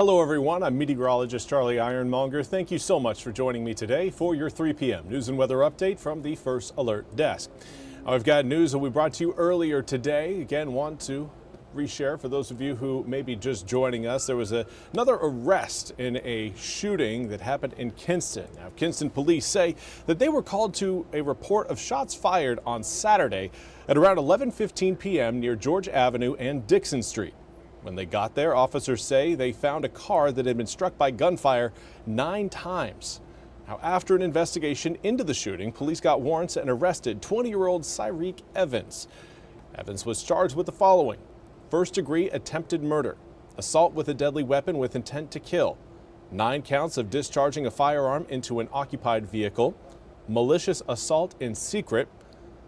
Hello everyone, I'm Meteorologist Charlie Ironmonger. Thank you so much for joining me today for your 3 p.m. news and weather update from the First Alert Desk. I've got news that we brought to you earlier today. Again, want to reshare for those of you who may be just joining us. There was another arrest in a shooting that happened in Kinston. Now, Kinston police say that they were called to a report of shots fired on Saturday at around 11:15 p.m. near George Avenue and Dixon Street. When they got there, officers say they found a car that had been struck by gunfire 9 times. Now, after an investigation into the shooting, police got warrants and arrested 20-year-old Cyreek Evans. Evans was charged with the following: first-degree attempted murder, assault with a deadly weapon with intent to kill, 9 counts of discharging a firearm into an occupied vehicle, malicious assault in secret,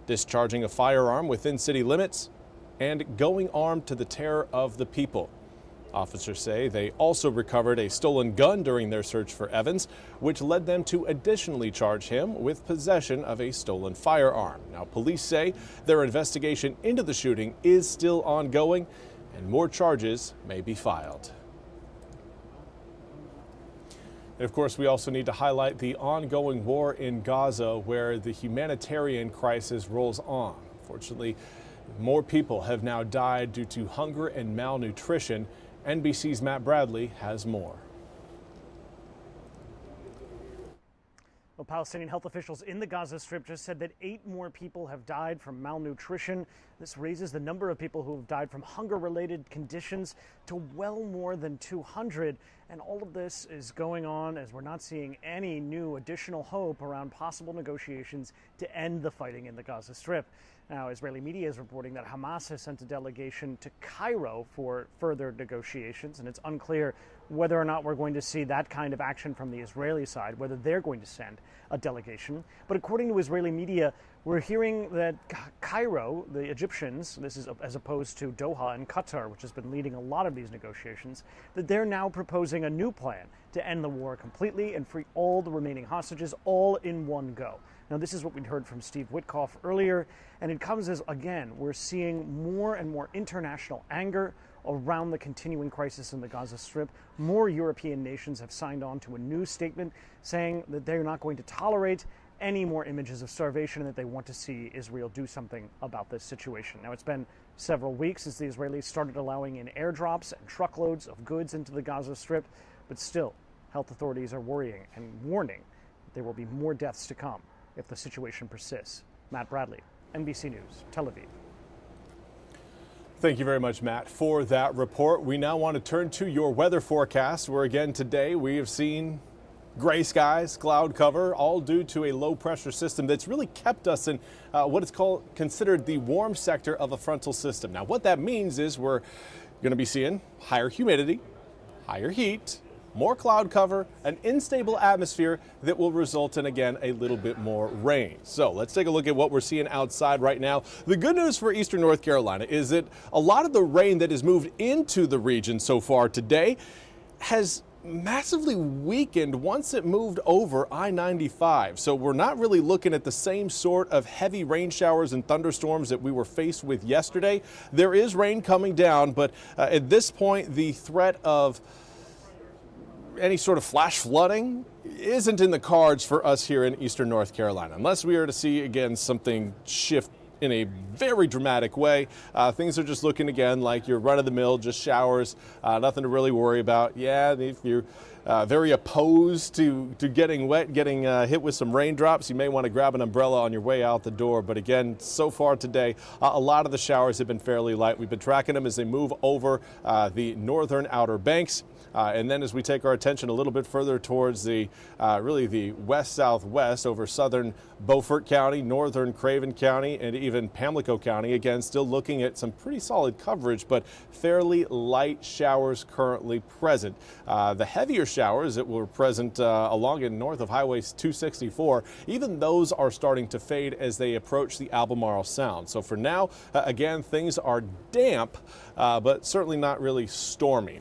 discharging a firearm within city limits, and going armed to the terror of the people. Officers say they also recovered a stolen gun during their search for Evans, which led them to additionally charge him with possession of a stolen firearm. Now, police say their investigation into the shooting is still ongoing and more charges may be filed. And of course, we also need to highlight the ongoing war in Gaza, where the humanitarian crisis rolls on. Unfortunately, more people have now died due to hunger and malnutrition. NBC's Matt Bradley has more. Well, Palestinian health officials in the Gaza Strip just said that 8 more people have died from malnutrition. This raises the number of people who have died from hunger-related conditions to well more than 200. And all of this is going on as we're not seeing any new additional hope around possible negotiations to end the fighting in the Gaza Strip. Now, Israeli media is reporting that Hamas has sent a delegation to Cairo for further negotiations, and it's unclear whether or not we're going to see that kind of action from the Israeli side, whether they're going to send a delegation. But according to Israeli media, we're hearing that Cairo, the Egyptians, this is as opposed to Doha and Qatar, which has been leading a lot of these negotiations, that they're now proposing a new plan to end the war completely and free all the remaining hostages all in one go. Now, this is what we'd heard from Steve Witkoff earlier, and it comes as, again, we're seeing more and more international anger around the continuing crisis in the Gaza Strip. More European nations have signed on to a new statement saying that they're not going to tolerate any more images of starvation and that they want to see Israel do something about this situation. Now, it's been several weeks since the Israelis started allowing in airdrops and truckloads of goods into the Gaza Strip, but still, health authorities are worrying and warning there will be more deaths to come if the situation persists. Matt Bradley, NBC News, Tel Aviv. Thank you very much, Matt, for that report. We now want to turn to your weather forecast, where again today we have seen gray skies, cloud cover, all due to a low pressure system that's really kept us in what is considered the warm sector of a frontal system. Now, what that means is we're going to be seeing higher humidity, higher heat, more cloud cover, an unstable atmosphere that will result in, again, a little bit more rain. So let's take a look at what we're seeing outside right now. The good news for eastern North Carolina is that a lot of the rain that has moved into the region so far today has massively weakened once it moved over I-95. So we're not really looking at the same sort of heavy rain showers and thunderstorms that we were faced with yesterday. There is rain coming down, but at this point, the threat of any sort of flash flooding isn't in the cards for us here in eastern North Carolina. Unless we are to see, again, something shift in a very dramatic way. Things are just looking, again, like your run-of-the-mill, just showers, nothing to really worry about. Yeah, if you're very opposed to getting wet, getting hit with some raindrops, you may want to grab an umbrella on your way out the door. But again, so far today, a lot of the showers have been fairly light. We've been tracking them as they move over the northern Outer Banks. And then as we take our attention a little bit further towards the really the west-southwest over southern Beaufort County, northern Craven County, and even Pamlico County, again, still looking at some pretty solid coverage, but fairly light showers currently present. The heavier showers that were present along and north of Highway 264, even those are starting to fade as they approach the Albemarle Sound. So for now, again, things are damp, but certainly not really stormy.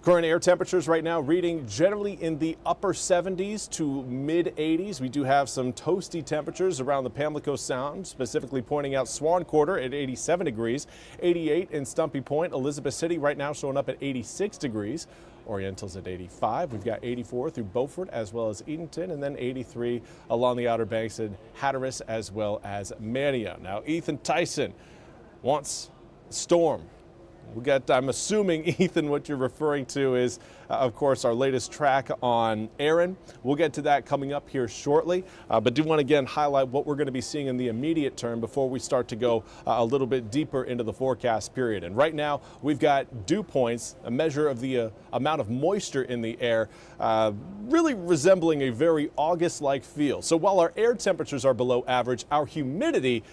Current air temperatures right now reading generally in the upper 70s to mid 80s. We do have some toasty temperatures around the Pamlico Sound, specifically pointing out Swan Quarter at 87 degrees, 88 in Stumpy Point. Elizabeth City right now showing up at 86 degrees. Oriental's at 85. We've got 84 through Beaufort as well as Edenton, and then 83 along the Outer Banks in Hatteras as well as Mania. Now Ethan Tyson wants storm. I'm assuming, Ethan, what you're referring to is, of course, our latest track on Erin. We'll get to that coming up here shortly, but do want to again highlight what we're going to be seeing in the immediate term before we start to go a little bit deeper into the forecast period. And right now, we've got dew points, a measure of the amount of moisture in the air, really resembling a very August-like feel. So while our air temperatures are below average, our humidity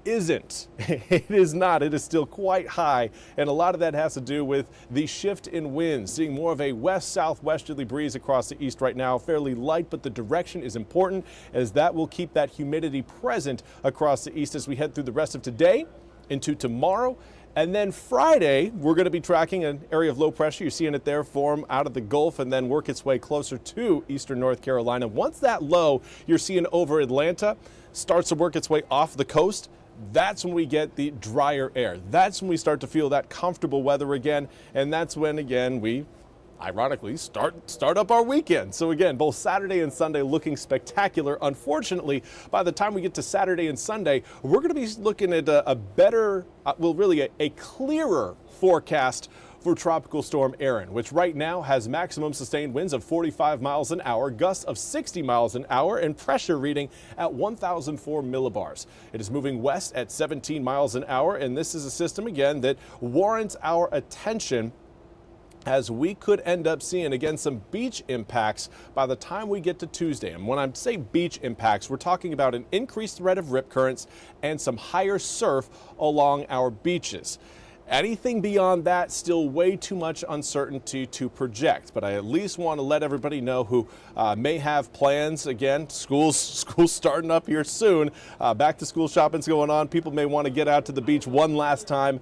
isn't. It is not. It is still quite high, and a lot of that has to do with the shift in winds. Seeing more of a west-southwesterly breeze across the east right now, fairly light, but the direction is important as that will keep that humidity present across the east as we head through the rest of today into tomorrow. And then Friday, we're going to be tracking an area of low pressure. You're seeing it there form out of the Gulf and then work its way closer to eastern North Carolina. Once that low you're seeing over Atlanta starts to work its way off the coast, that's when we get the drier air. That's when we start to feel that comfortable weather again. And that's when, again, we ironically start up our weekend. So again, both Saturday and Sunday looking spectacular. Unfortunately, by the time we get to Saturday and Sunday, we're going to be looking at a better, really a clearer forecast for Tropical Storm Erin, which right now has maximum sustained winds of 45 miles an hour, gusts of 60 miles an hour, and pressure reading at 1,004 millibars. It is moving west at 17 miles an hour, and this is a system, again, that warrants our attention as we could end up seeing, again, some beach impacts by the time we get to Tuesday. And when I say beach impacts, we're talking about an increased threat of rip currents and some higher surf along our beaches. Anything beyond that, still way too much uncertainty to project. But I at least want to let everybody know who may have plans. Again, school's starting up here soon. Back to school shopping's going on. People may want to get out to the beach one last time.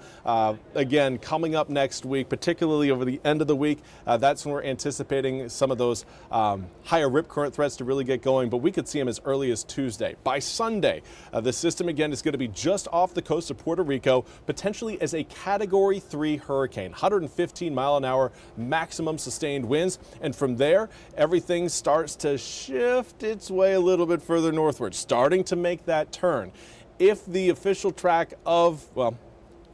Again, coming up next week, particularly over the end of the week, that's when we're anticipating some of those higher rip current threats to really get going. But we could see them as early as Tuesday. By Sunday, the system again is going to be just off the coast of Puerto Rico, potentially as a Category 3 hurricane, 115 mile an hour maximum sustained winds. And from there, everything starts to shift its way a little bit further northward, starting to make that turn. If the official track of,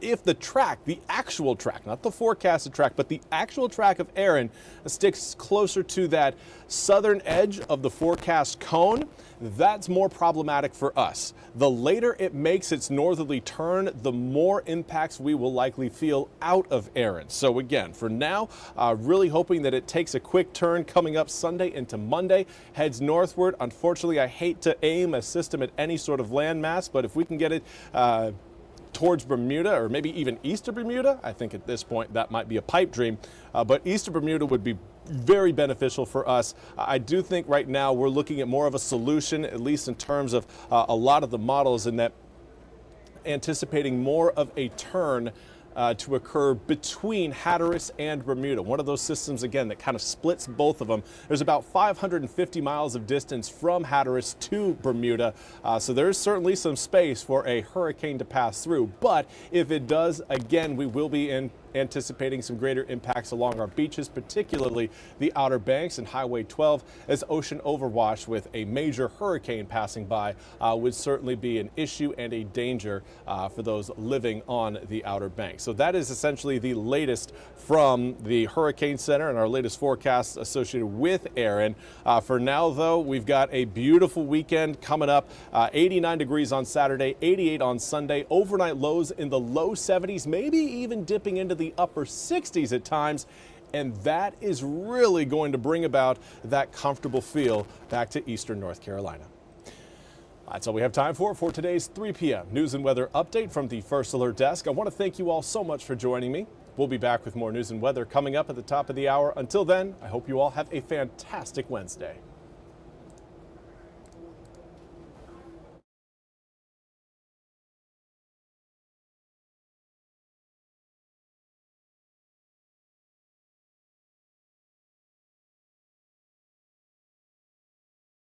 if the actual track, not the forecasted track, but the actual track of Erin sticks closer to that southern edge of the forecast cone, that's more problematic for us. The later it makes its northerly turn, the more impacts we will likely feel out of Erin. So again, for now, really hoping that it takes a quick turn coming up Sunday into Monday, heads northward. Unfortunately, I hate to aim a system at any sort of landmass, but if we can get it towards Bermuda or maybe even east of Bermuda, I think at this point that might be a pipe dream, but east of Bermuda would be very beneficial for us. I do think right now we're looking at more of a solution, at least in terms of a lot of the models, in that anticipating more of a turn to occur between Hatteras and Bermuda. One of those systems, again, that kind of splits both of them. There's about 550 miles of distance from Hatteras to Bermuda, so there's certainly some space for a hurricane to pass through. But if it does, again, we will be anticipating some greater impacts along our beaches, particularly the Outer Banks and Highway 12, as ocean overwash with a major hurricane passing by would certainly be an issue and a danger for those living on the Outer Banks. So that is essentially the latest from the Hurricane Center and our latest forecasts associated with Erin. For now, though, we've got a beautiful weekend coming up. 89 degrees on Saturday, 88 on Sunday, overnight lows in the low 70s, maybe even dipping into the upper 60s at times, and that is really going to bring about that comfortable feel back to eastern North Carolina. That's all we have time for today's 3 p.m. news and weather update from the First Alert Desk. I want to thank you all so much for joining me. We'll be back with more news and weather coming up at the top of the hour. Until then, I hope you all have a fantastic Wednesday.